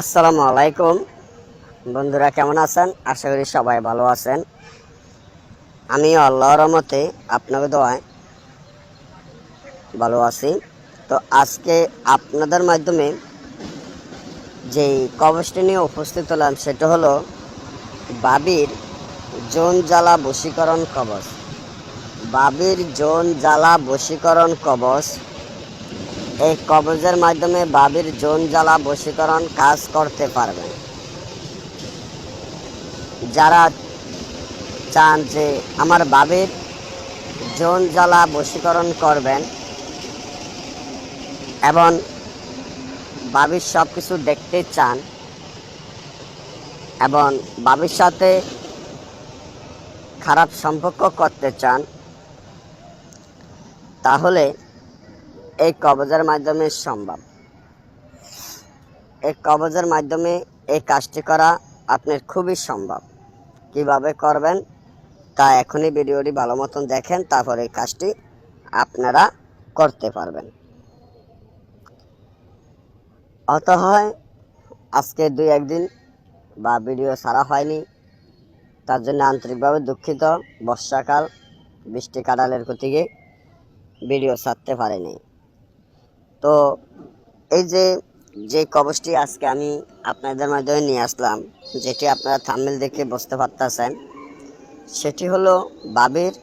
আসসালামু আলাইকুম বন্ধুরা, কেমন আছেন? আশা করি সবাই ভালো আছেন। আমি আল্লাহর রহমতে আপনাকে দোয়ায় ভালো আছি। তো আজকে আপনাদের মাধ্যমে যেই কবচটি নিয়ে উপস্থিত হলাম সেটা হলো বাবির যৌন জ্বালা বশীকরণ কবচ। বাবির যৌন জ্বালা বশীকরণ কবচ। এই কবচের মাধ্যমে বাবির যৌন জ্বালা বশীকরণ কাজ করতে পারবেন। যারা চান যে আমার বাবির যৌন জ্বালা বশীকরণ করবেন এবং বাবির সব কিছু দেখতে চান এবং বাবির সাথে খারাপ সম্পর্ক করতে চান, তাহলে এই কবজের মাধ্যমে সম্ভব। এই কবজের মাধ্যমে এই কাজটি করা আপনার খুবই সম্ভব। কিভাবে করবেন তা এখনই ভিডিওটি ভালো মতন দেখেন, তারপর এই কাজটি আপনারা করতে পারবেন। অত হয় আজকে 2-1 দিন বা ভিডিও ছাড়া হয়নি, তার জন্য আন্তরিকভাবে দুঃখিত। বর্ষাকাল, বৃষ্টি কাটালের গতিকে ভিডিও ছাড়তে পারিনি। তো এই যে কবচটি আজকে আমি আপনাদের মাধ্যমে নিয়ে আসলাম, যেটি আপনারা থাম্বনেল দেখে বুঝতে পারতেছেন, সেটি হলো বাবির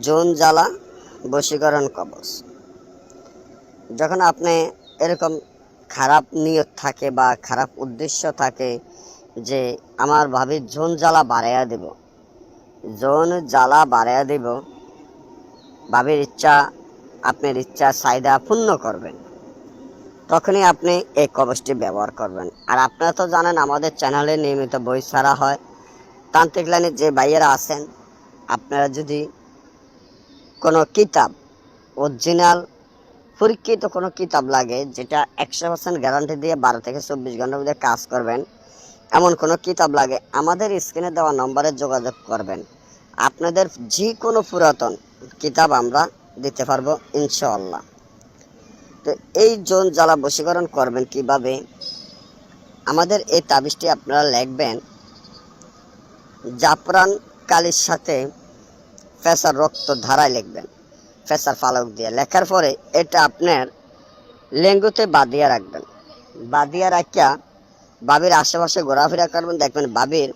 যৌন জ্বালা বশীকরণ কবচ। যখন আপনি এরকম খারাপ নিয়ত থাকে বা খারাপ উদ্দেশ্য থাকে যে আমার ভাবির যৌন জ্বালা বাড়াইয়া দেব, যৌন জ্বালা বাড়াইয়া দেব, ভাবির ইচ্ছা, আপনার ইচ্ছা চাহিদা পূর্ণ করবেন, তখনই আপনি এই কবচটি ব্যবহার করবেন। আর আপনারা তো জানেন আমাদের চ্যানেলে নিয়মিত বই ছাড়া হয়। তান্ত্রিক লাইনের যে ভাইয়েরা আছেন, আপনারা যদি কোনো কিতাব অরিজিনাল পরীক্ষিত কোনো কিতাব লাগে, যেটা 100% গ্যারান্টি দিয়ে 12 থেকে 24 ঘন্টার মধ্যে কাজ করবেন, এমন কোনো কিতাব লাগে, আমাদের স্ক্রিনে দেওয়া নম্বরে যোগাযোগ করবেন। আপনাদের যে কোনো পুরাতন কিতাব আমরা দিতে পারবো ইনশাআল্লাহ। তো এই যৌন জ্বালা বশীকরণ করবেন কিভাবে? আমাদের এই তাবিজটি আপনারা লিখবেন জাফরান কালির সাথে ফেসার রক্ত ধারায় লিখবেন, ফেসার ফালক দিয়ে লেখার পরে এটা আপনার লেঙ্গুতে বাঁধিয়া রাখবেন। বাঁধিয়া রাখিয়া বাবির আশেপাশে ঘোরাফেরা করবেন, দেখবেন বাবির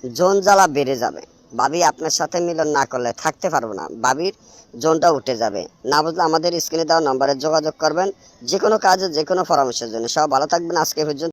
যৌন জ্বালা বেড়ে যাবে। বাবি আপনার সাথে মিলন না করলে থাকতে পারবো না, বাবির জোনটা উঠে যাবে। না বুঝলে আমাদের স্ক্রিনে দেওয়া নম্বরে যোগাযোগ করবেন যে কোনো কাজে, যে কোনো পরামর্শের জন্য। সব ভালো থাকবেন। আজকে পর্যন্ত।